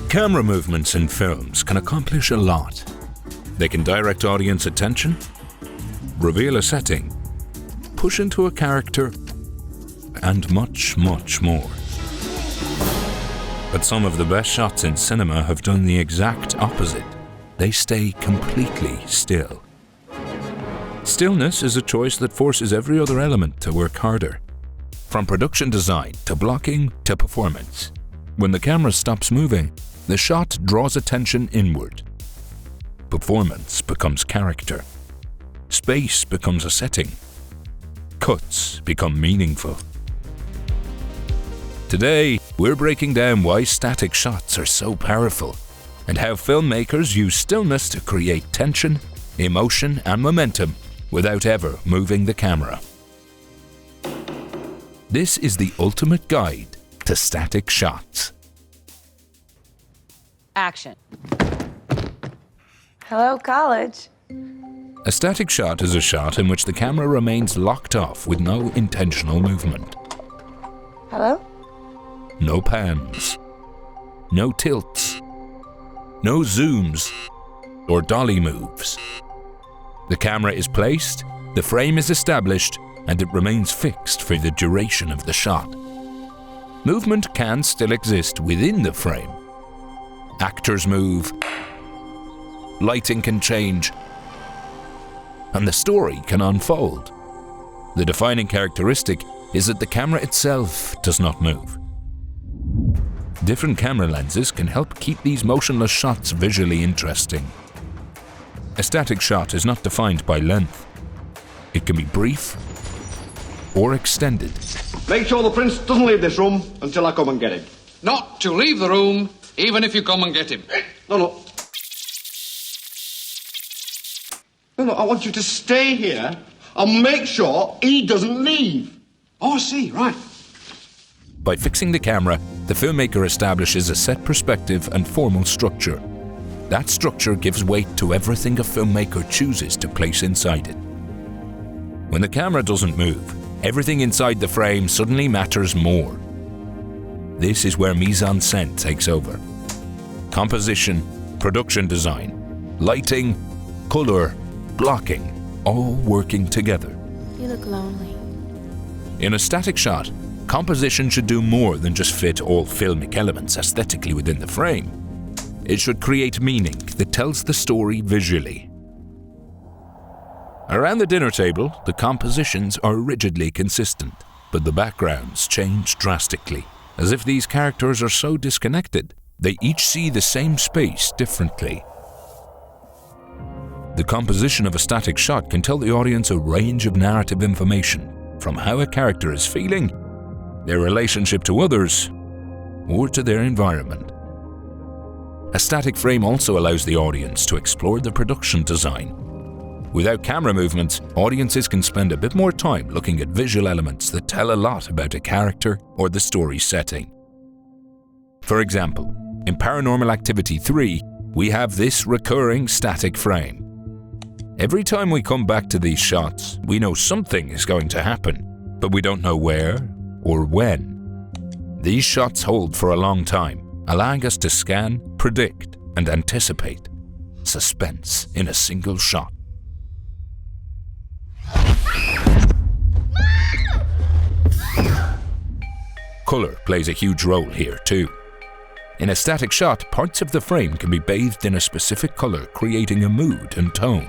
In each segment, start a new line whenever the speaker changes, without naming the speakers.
Camera movements in films can accomplish a lot. They can direct audience attention, reveal a setting, push into a character, and much, much more. But some of the best shots in cinema have done the exact opposite. They stay completely still. Stillness is a choice that forces every other element to work harder. From production design to blocking to performance. When the camera stops moving, the shot draws attention inward. Performance becomes character. Space becomes a setting. Cuts become meaningful. Today, we're breaking down why static shots are so powerful and how filmmakers use stillness to create tension, emotion, and momentum without ever moving the camera. This is the ultimate guide to static shots.
Action.
Hello, college.
A static shot is a shot in which the camera remains locked off with no intentional movement.
Hello?
No pans, no tilts, no zooms or dolly moves. The camera is placed, the frame is established, and it remains fixed for the duration of the shot. Movement can still exist within the frame. Actors move, lighting can change, and the story can unfold. The defining characteristic is that the camera itself does not move. Different camera lenses can help keep these motionless shots visually interesting. A static shot is not defined by length. It can be brief or extended.
Make sure the prince doesn't leave this room until I come and get him.
Not to leave the room, even if you come and get him.
No, I want you to stay here and make sure he doesn't leave.
Oh, I see, right.
By fixing the camera, the filmmaker establishes a set perspective and formal structure. That structure gives weight to everything a filmmaker chooses to place inside it. When the camera doesn't move, everything inside the frame suddenly matters more. This is where mise-en-scène takes over. Composition, production design, lighting, color, blocking, all working together.
You look lonely.
In a static shot, composition should do more than just fit all filmic elements aesthetically within the frame. It should create meaning that tells the story visually. Around the dinner table, the compositions are rigidly consistent, but the backgrounds change drastically, as if these characters are so disconnected, they each see the same space differently. The composition of a static shot can tell the audience a range of narrative information, from how a character is feeling, their relationship to others, or to their environment. A static frame also allows the audience to explore the production design. Without camera movements, audiences can spend a bit more time looking at visual elements that tell a lot about a character or the story setting. For example, in Paranormal Activity 3, we have this recurring static frame. Every time we come back to these shots, we know something is going to happen, but we don't know where or when. These shots hold for a long time, allowing us to scan, predict, and anticipate. Suspense in a single shot. Color plays a huge role here too. In a static shot, parts of the frame can be bathed in a specific color, creating a mood and tone.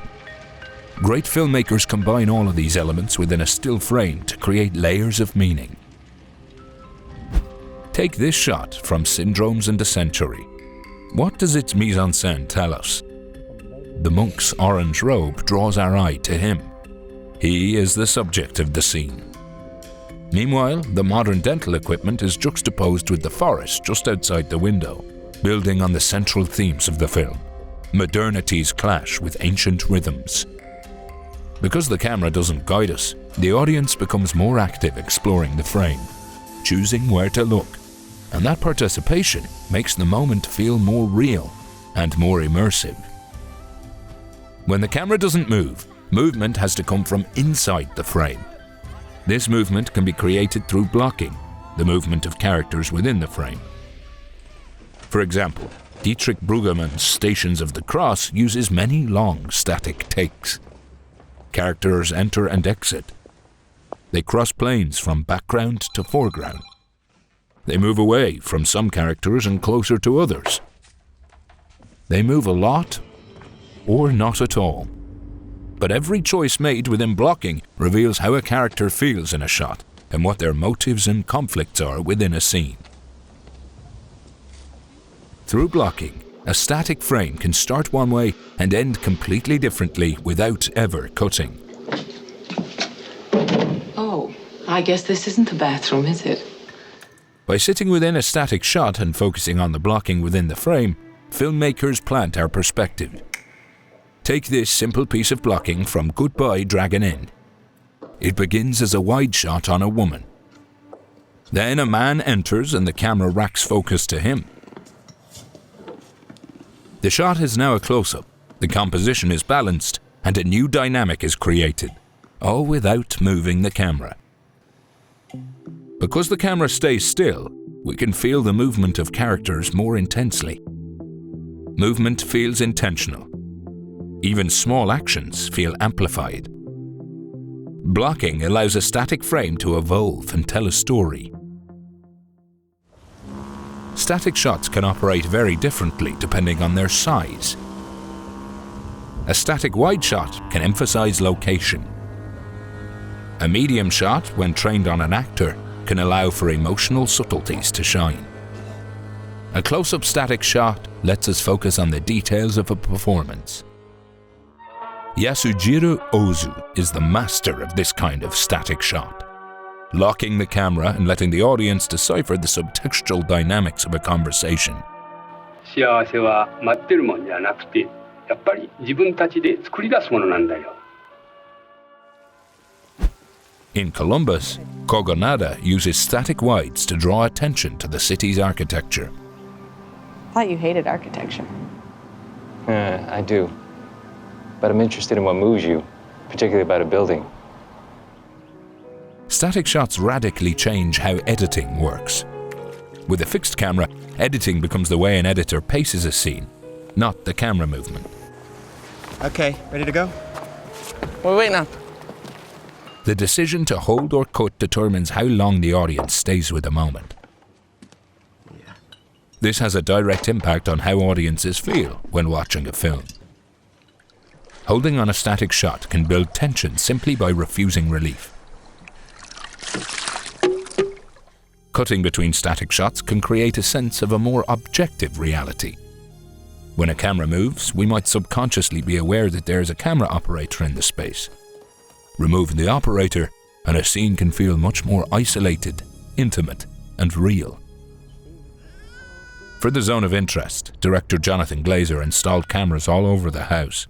Great filmmakers combine all of these elements within a still frame to create layers of meaning. Take this shot from Syndromes in the Century. What does its mise-en-scène tell us? The monk's orange robe draws our eye to him. He is the subject of the scene. Meanwhile, the modern dental equipment is juxtaposed with the forest just outside the window, building on the central themes of the film. Modernity's clash with ancient rhythms. Because the camera doesn't guide us, the audience becomes more active exploring the frame, choosing where to look, and that participation makes the moment feel more real and more immersive. When the camera doesn't move, movement has to come from inside the frame. This movement can be created through blocking, the movement of characters within the frame. For example, Dietrich Bruggemann's Stations of the Cross uses many long static takes. Characters enter and exit. They cross planes from background to foreground. They move away from some characters and closer to others. They move a lot or not at all. But every choice made within blocking reveals how a character feels in a shot and what their motives and conflicts are within a scene. Through blocking, a static frame can start one way and end completely differently without ever cutting.
Oh, I guess this isn't a bathroom, is it?
By sitting within a static shot and focusing on the blocking within the frame, filmmakers plant our perspective. Take this simple piece of blocking from Goodbye Dragon Inn. It begins as a wide shot on a woman. Then a man enters and the camera racks focus to him. The shot is now a close-up, the composition is balanced, and a new dynamic is created, all without moving the camera. Because the camera stays still, we can feel the movement of characters more intensely. Movement feels intentional. Even small actions feel amplified. Blocking allows a static frame to evolve and tell a story. Static shots can operate very differently depending on their size. A static wide shot can emphasize location. A medium shot, when trained on an actor, can allow for emotional subtleties to shine. A close-up static shot lets us focus on the details of a performance. Yasujiro Ozu is the master of this kind of static shot, locking the camera and letting the audience decipher the subtextual dynamics of a conversation.
幸せは待ってるもんじゃなくて、やっぱり自分たちで作り出すものなんだよ。
In Columbus, Kogonada uses static wides to draw attention to the city's architecture.
I thought you hated architecture.
I do. But I'm interested in what moves you, particularly about a building.
Static shots radically change how editing works. With a fixed camera, editing becomes the way an editor paces a scene, not the camera movement.
Okay, ready to go?
Wait now.
The decision to hold or cut determines how long the audience stays with a moment. This has a direct impact on how audiences feel when watching a film. Holding on a static shot can build tension simply by refusing relief. Cutting between static shots can create a sense of a more objective reality. When a camera moves, we might subconsciously be aware that there is a camera operator in the space. Removing the operator, and a scene can feel much more isolated, intimate, and real. For the zone of interest, director Jonathan Glazer installed cameras all over the house.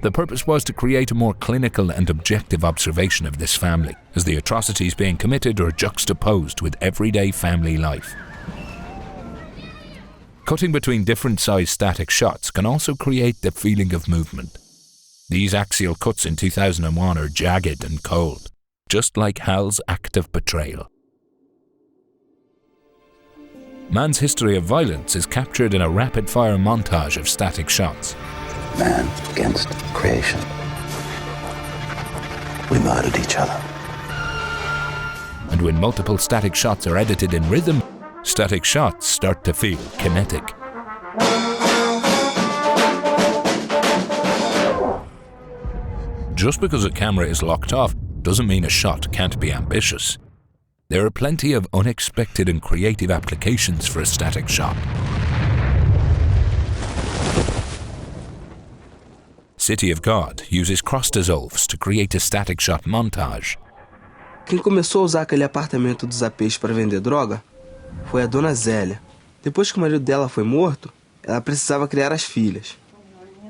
The purpose was to create a more clinical and objective observation of this family, as the atrocities being committed are juxtaposed with everyday family life. Cutting between different-sized static shots can also create the feeling of movement. These axial cuts in 2001 are jagged and cold, just like Hal's act of betrayal. Man's history of violence is captured in a rapid-fire montage of static shots.
Man against creation. We murdered each other.
And when multiple static shots are edited in rhythm, static shots start to feel kinetic. Just because a camera is locked off doesn't mean a shot can't be ambitious. There are plenty of unexpected and creative applications for a static shot. City of God uses cross-dissolves to create a static shot montage.
Quem começou a usar aquele apartamento dos apeixes para vender droga foi a dona Zélia. Depois que o marido dela foi morto, ela precisava criar as filhas.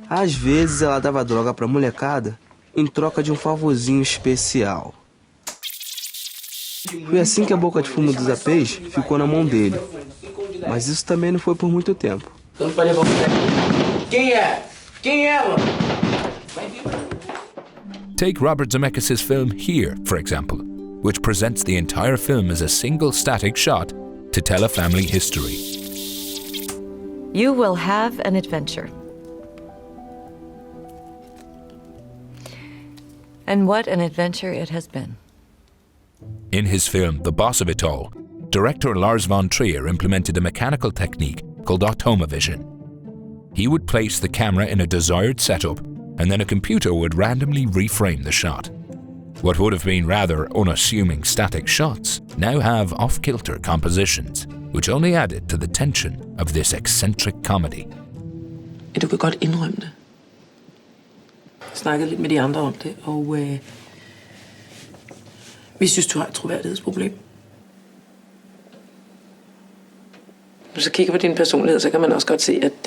Às vezes ela dava droga para a molecada em troca de um favorzinho especial. Foi assim que a boca de fumo dos apeixes ficou na mão dele. Mas isso também não foi por muito tempo.
Quem é? Quem é ela?
Take Robert Zemeckis' film Here, for example, which presents the entire film as a single static shot to tell a family history.
You will have an adventure. And what an adventure it has been.
In his film The Boss of It All, director Lars von Trier implemented a mechanical technique called automavision. He would place the camera in a desired setup, and then a computer would randomly reframe the shot. What would have been rather unassuming static shots now have off-kilter compositions, which only added to the tension of this eccentric comedy.
Du kan godt indrømme det. Jeg snakkede lidt med de andre om det, og vi synes, du har et troværdighedsproblem. Når så kigger på din personlighed, så kan man også godt se, at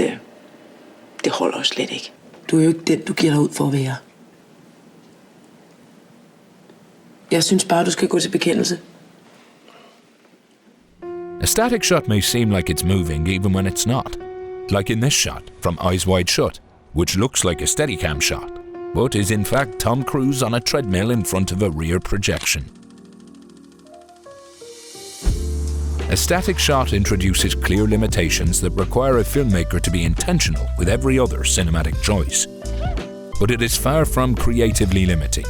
det holder jo slet ikke. Du er jo ikke den, du giver dig ud for at være. Jeg synes bare, du skal gå til bekendelse.
A static shot may seem like it's moving even when it's not. Like in this shot from Eyes Wide Shut, which looks like a Steadicam shot, but is in fact Tom Cruise on a treadmill in front of a rear projection. A static shot introduces clear limitations that require a filmmaker to be intentional with every other cinematic choice. But it is far from creatively limiting.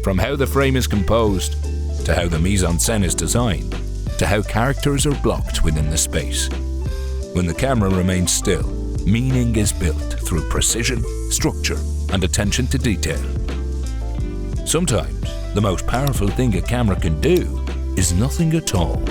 From how the frame is composed, to how the mise-en-scène is designed, to how characters are blocked within the space. When the camera remains still, meaning is built through precision, structure, and attention to detail. Sometimes, the most powerful thing a camera can do is nothing at all.